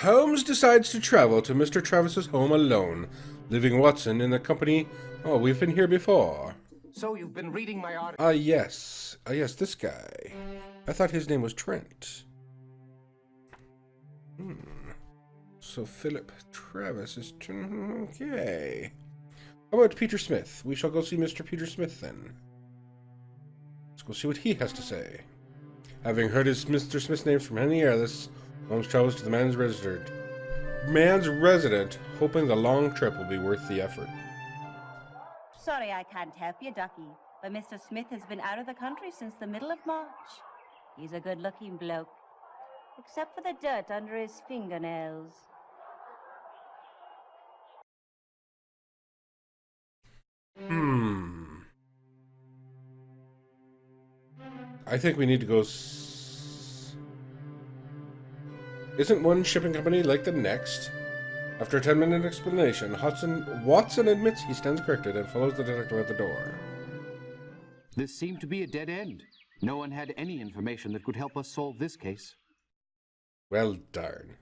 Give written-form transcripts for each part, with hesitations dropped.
Holmes decides to travel to Mr. Travis's home alone, leaving Watson in the company. Oh, we've been here before. So you've been reading my article? Yes. Yes, this guy. I thought his name was Trent. So Philip Travis is... Okay. How about Peter Smith? We shall go see Mr. Peter Smith, then. Let's go see what he has to say. Having heard Mr. Smith's name from many others, Holmes travels to the man's resident, hoping the long trip will be worth the effort. Sorry I can't help you, Ducky, but Mr. Smith has been out of the country since the middle of March. He's a good-looking bloke, except for the dirt under his fingernails. I think we need to go... Isn't one shipping company like the next? After a 10-minute explanation, Watson admits he stands corrected and follows the detective at the door. This seemed to be a dead end. No one had any information that could help us solve this case. Well, darn.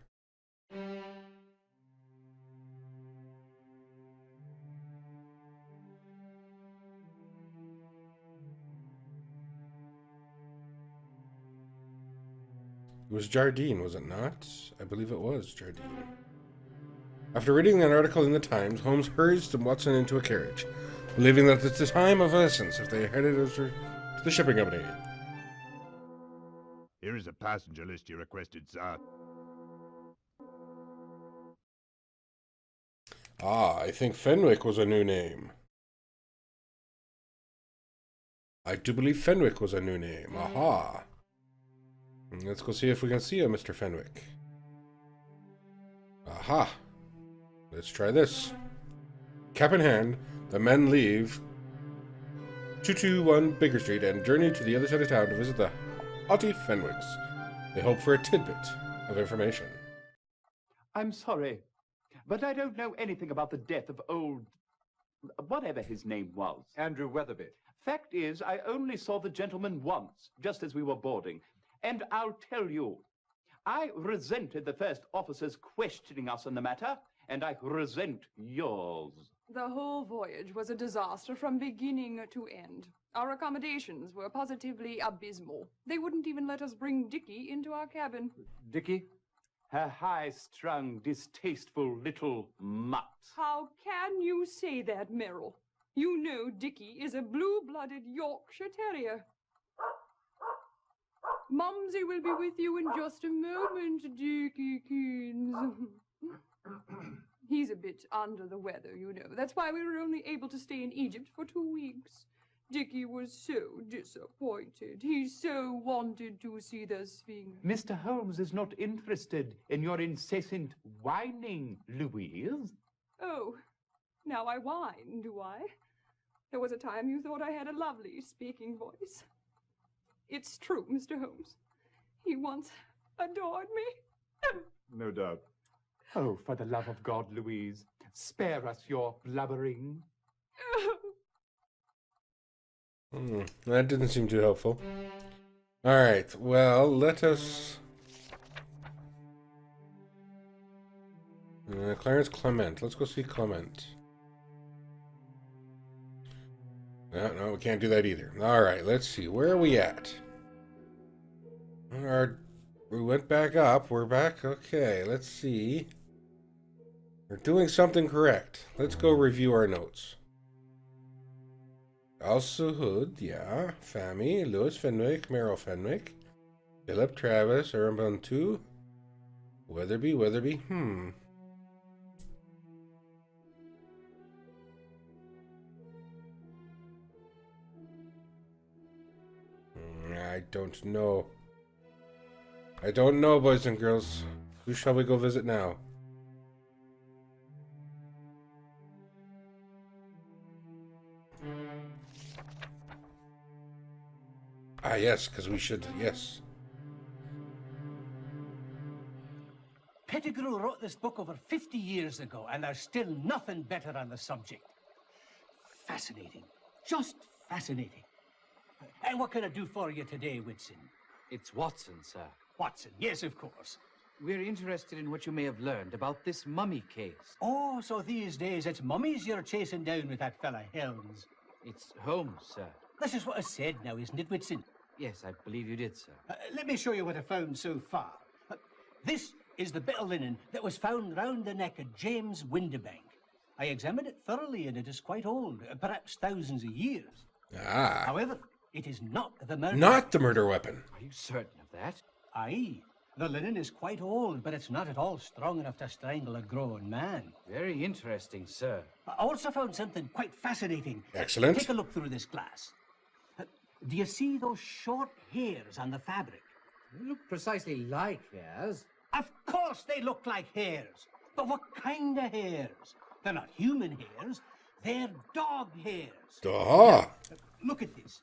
It was Jardine, was it not? I believe it was Jardine. After reading an article in the Times, Holmes hurries Watson into a carriage, believing that it's the time of essence if they headed to the shipping company. Here is a passenger list you requested, sir. I think Fenwick was a new name. I do believe Fenwick was a new name. Aha! Let's go see if we can see a Mr. Fenwick. Aha! Let's try this. Cap in hand, the men leave 221 Baker Street and journey to the other side of town to visit the haughty Fenwicks. They hope for a tidbit of information. I'm sorry, but I don't know anything about the death of old... whatever his name was. Andrew Weatherby. Fact is, I only saw the gentleman once, just as we were boarding. And I'll tell you, I resented the first officer's questioning us on the matter, and I resent yours. The whole voyage was a disaster from beginning to end. Our accommodations were positively abysmal. They wouldn't even let us bring Dickie into our cabin. Dickie? Her high-strung, distasteful little mutt. How can you say that, Merrill? You know Dickie is a blue-blooded Yorkshire Terrier. Mumsy will be with you in just a moment, Dickiekins. He's a bit under the weather, you know. That's why we were only able to stay in Egypt for 2 weeks. Dickie was so disappointed. He so wanted to see the Sphinx. Mr. Holmes is not interested in your incessant whining, Louise. Oh, now I whine, do I? There was a time you thought I had a lovely speaking voice. It's true, Mr. Holmes. He once adored me. No doubt. Oh, for the love of God, Louise, spare us your blubbering. That didn't seem too helpful. Alright, well, let us... Clarence Clement. Let's go see Clement. No, we can't do that either. Alright, let's see. Where are we at? We went back up. We're back. Okay, let's see. We're doing something correct. Let's go review our notes. Also Hood, yeah. Fammy, Lewis Fenwick, Merrill Fenwick, Philip Travis, Urbantu, Weatherby. I don't know. I don't know, boys and girls. Who shall we go visit now? Ah, yes, because we should, yes. Pettigrew wrote this book over 50 years ago, and there's still nothing better on the subject. Fascinating. Just fascinating. And what can I do for you today, Whitson? It's Watson, sir. Watson, yes, of course. We're interested in what you may have learned about this mummy case. Oh, so these days it's mummies you're chasing down with that fella Holmes. It's Holmes, sir. This is what I said now, isn't it, Whitson? Yes, I believe you did, sir. Let me show you what I found so far. This is the bit of linen that was found round the neck of James Windibank. I examined it thoroughly, and it is quite old, perhaps thousands of years. Ah. However, it is not the murder. Not the murder weapon. Are you certain of that? Aye. The linen is quite old, but it's not at all strong enough to strangle a grown man. Very interesting, sir. I also found something quite fascinating. Excellent. Take a look through this glass. Do you see those short hairs on the fabric? They look precisely like hairs. Of course they look like hairs. But what kind of hairs? They're not human hairs. They're dog hairs. Ah. Look at this.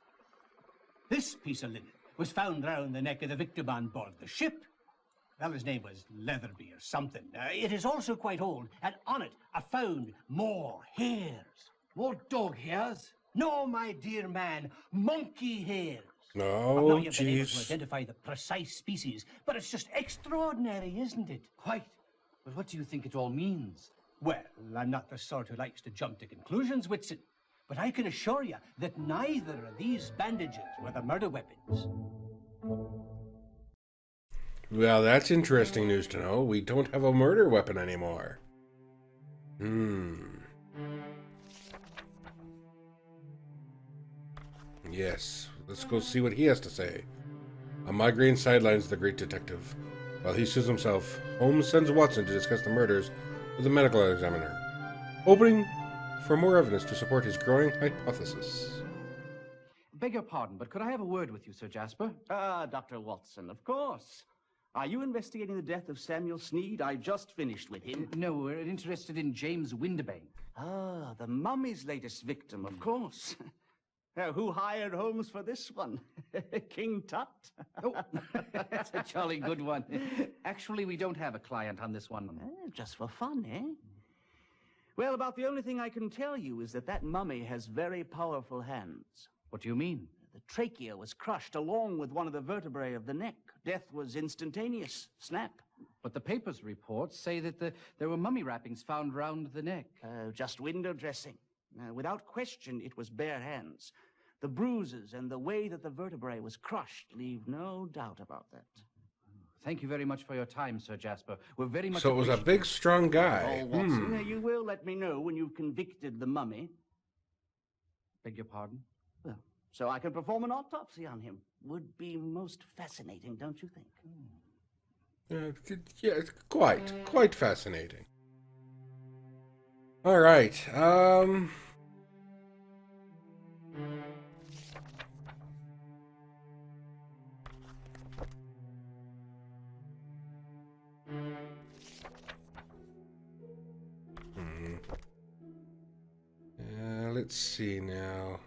This piece of linen was found round the neck of the victim on board the ship. Well, his name was Leatherby or something. It is also quite old, and on it I found more hairs. More dog hairs? No, my dear man, monkey hairs. Oh, Now you've been able to jeez. identify the precise species, but it's just extraordinary, isn't it? Quite. But what do you think it all means? Well, I'm not the sort who likes to jump to conclusions, Whitson, but I can assure you that neither of these bandages were the murder weapons. Well, that's interesting news to know. We don't have a murder weapon anymore. Yes, let's go see what he has to say. A migraine sidelines the great detective. While he sues himself, Holmes sends Watson to discuss the murders with the medical examiner, hoping for more evidence to support his growing hypothesis. Beg your pardon, but could I have a word with you, Sir Jasper? Dr. Watson, of course. Are you investigating the death of Samuel Sneed? I just finished with him. No, we're interested in James Windibank. Ah, the mummy's latest victim, of course. Who hired Holmes for this one? King Tut? Oh, that's a jolly good one. Actually, we don't have a client on this one. Just for fun, eh? Well, about the only thing I can tell you is that mummy has very powerful hands. What do you mean? The trachea was crushed along with one of the vertebrae of the neck. Death was instantaneous. Snap. But the paper's reports say that there were mummy wrappings found round the neck. Just window dressing. Without question, it was bare hands. The bruises and the way that the vertebrae was crushed leave no doubt about that. Thank you very much for your time, Sir Jasper. We're very much So it was a big, strong guy. Oh, Watson, you will let me know when you've convicted the mummy. Beg your pardon? Well, so I can perform an autopsy on him. Would be most fascinating, don't you think? Yeah, quite fascinating. All right. Let's see now.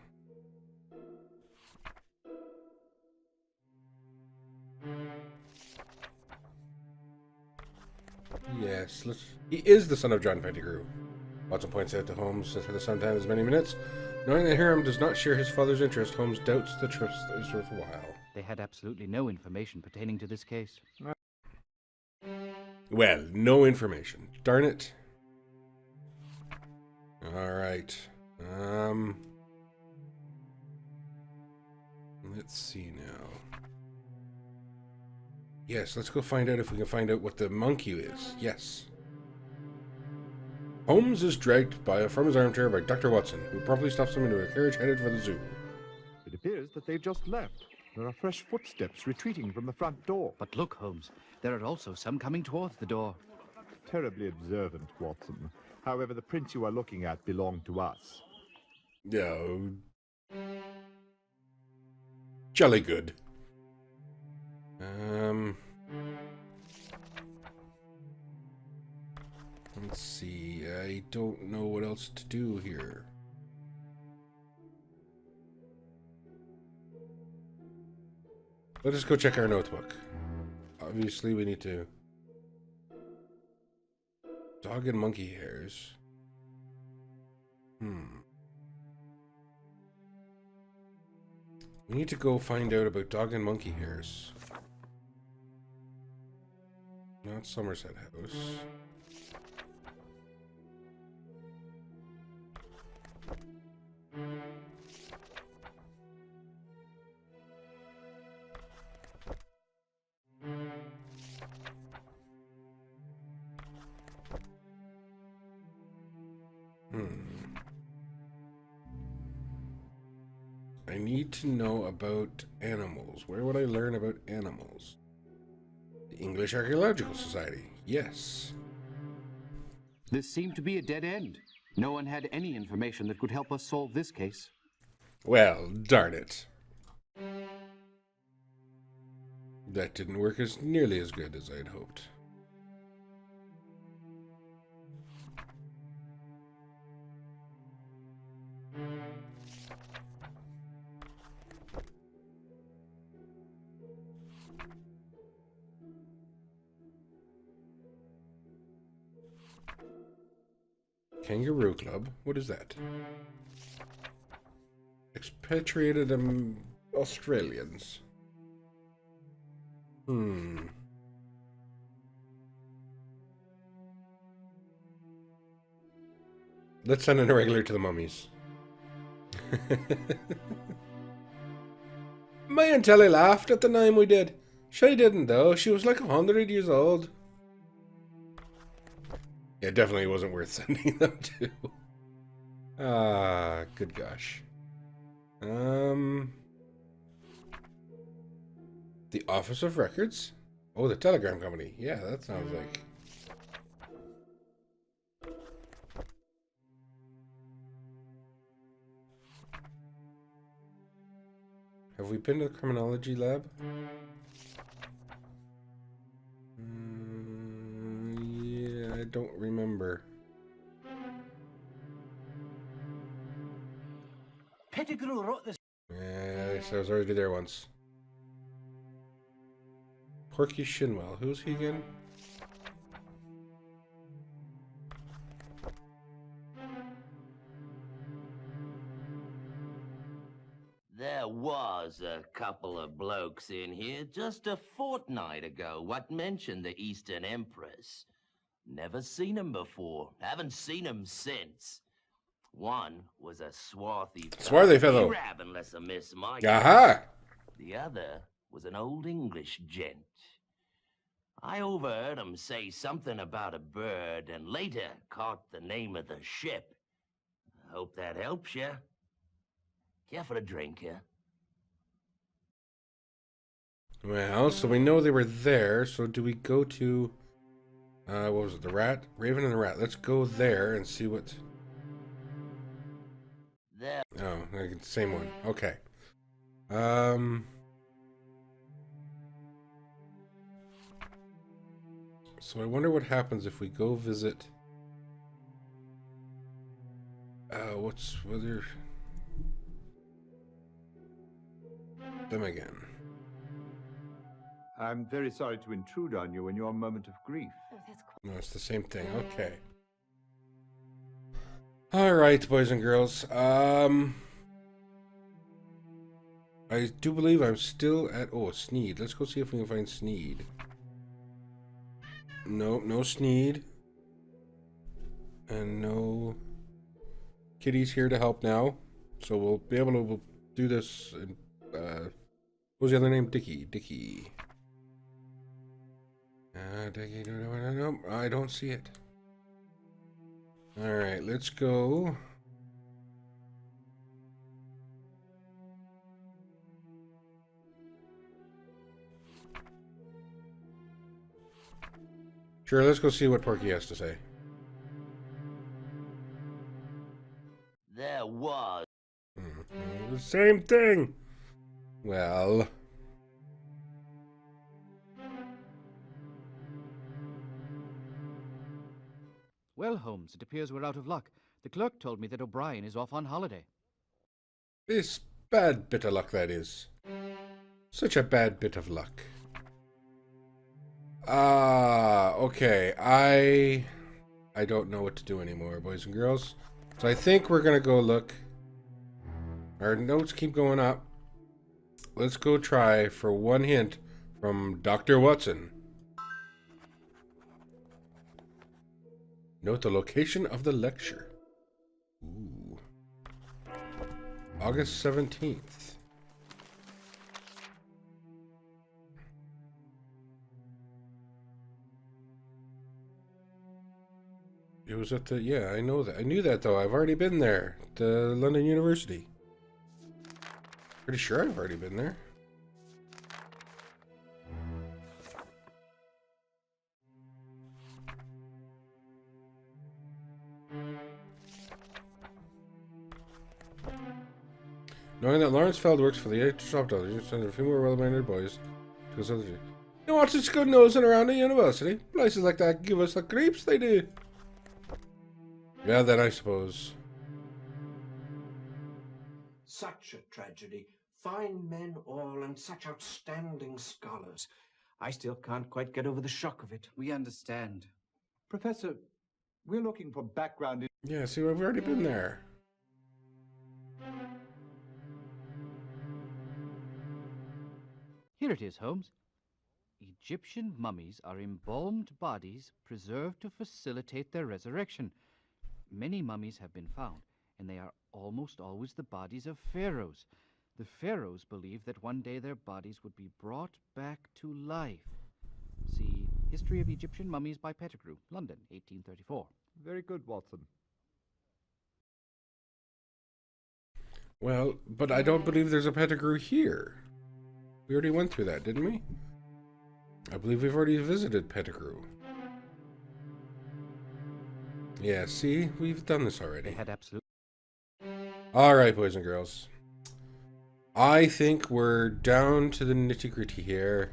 Yes, he is the son of John Pettigrew. Watson points out to Holmes that for the some time as many minutes, knowing that Hiram does not share his father's interest, Holmes doubts the trust is worthwhile. They had absolutely no information pertaining to this case. Well, no information. Darn it. All right. Let's see now. Yes, let's go find out if we can find out what the monkey is. Yes. Holmes is dragged from his armchair by Dr. Watson, who promptly stuffs him into a carriage headed for the zoo. It appears that they've just left. There are fresh footsteps retreating from the front door. But look, Holmes, there are also some coming towards the door. Terribly observant, Watson. However, the prints you are looking at belong to us. No. Jolly good. Let's see. I don't know what else to do here. Let us go check our notebook. Obviously, we need to... Dog and monkey hairs. We need to go find out about dog and monkey hairs. Not Somerset House. I need to know about animals. Where would I learn about animals? The English Archaeological Society. Yes. This seemed to be a dead end. No one had any information that could help us solve this case. Well, darn it. That didn't work as nearly as good as I had hoped. Kangaroo Club? What is that? Expatriated Australians. Let's send an irregular to the mummies. My Aunt Telly laughed at the name we did. She didn't, though. She was like 100 years old. Yeah, definitely wasn't worth sending them to. Ah, good gosh. The Office of Records? Oh, the Telegram Company. Yeah, that sounds like... Have we been to the Criminology Lab? Yeah, I don't remember. Pettigrew wrote this. Yeah, I was already there once. Porky Shinwell. Who's he again? There was a couple of blokes in here just a fortnight ago what mentioned the Eastern Empress. Never seen 'em before. Haven't seen 'em since. One was a swarthy fellow. Arab, unless I miss my Aha! The other was an old English gent. I overheard him say something about a bird and later caught the name of the ship. I hope that helps you. Care for a drink, yeah? Well, so we know they were there, so do we go to... what was it? The rat? Raven and the rat. Let's go there and see what... There. Oh, same one. Okay. So I wonder what happens if we go visit... whether... Them again. I'm very sorry to intrude on you in your moment of grief. No, it's the same thing. Okay. Alright, boys and girls. I do believe I'm still at... Oh, Sneed. Let's go see if we can find Sneed. No, no Sneed. And no... Kitty's here to help now. So we'll be able to do this... what was the other name? Dickie. Dickie, no, I don't see it. Alright, let's go. Sure, let's go see what Porky has to say. There was. The same thing! Well... Well, Holmes, it appears we're out of luck. The clerk told me that O'Brien is off on holiday. This bad bit of luck, that is. Such a bad bit of luck. Okay. I don't know what to do anymore, boys and girls. So I think we're gonna go look. Our notes keep going up. Let's go try for one hint from Dr. Watson. Note the location of the lecture. Ooh. August 17th. It was at the, yeah, I know that. I knew that, though. I've already been there. The London University. Pretty sure I've already been there. Knowing that Lawrence Feld works for the shop dollars, you send a few more well-minded boys to his other. He wants us to go nosing around the university. Places like that give us the creeps, they do. Yeah, then I suppose. Such a tragedy. Fine men all, and such outstanding scholars. I still can't quite get over the shock of it. We understand. Professor, we're looking for background. Yeah, see, we've already been there. Here it is, Holmes. Egyptian mummies are embalmed bodies preserved to facilitate their resurrection. Many mummies have been found, and they are almost always the bodies of pharaohs. The pharaohs believed that one day their bodies would be brought back to life. See History of Egyptian Mummies by Pettigrew, London, 1834. Very good, Watson. Well, but I don't believe there's a Pettigrew here. We already went through that, didn't we? I believe we've already visited Pettigrew. Yeah, see? We've done this already. They had absolute... Alright, boys and girls. I think we're down to the nitty-gritty here.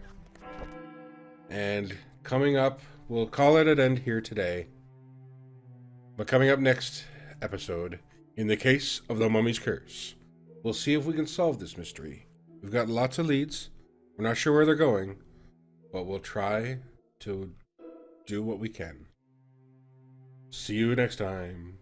And coming up, we'll call it an end here today. But coming up next episode, in the case of the Mummy's Curse, we'll see if we can solve this mystery. We've got lots of leads. We're not sure where they're going, but we'll try to do what we can. See you next time.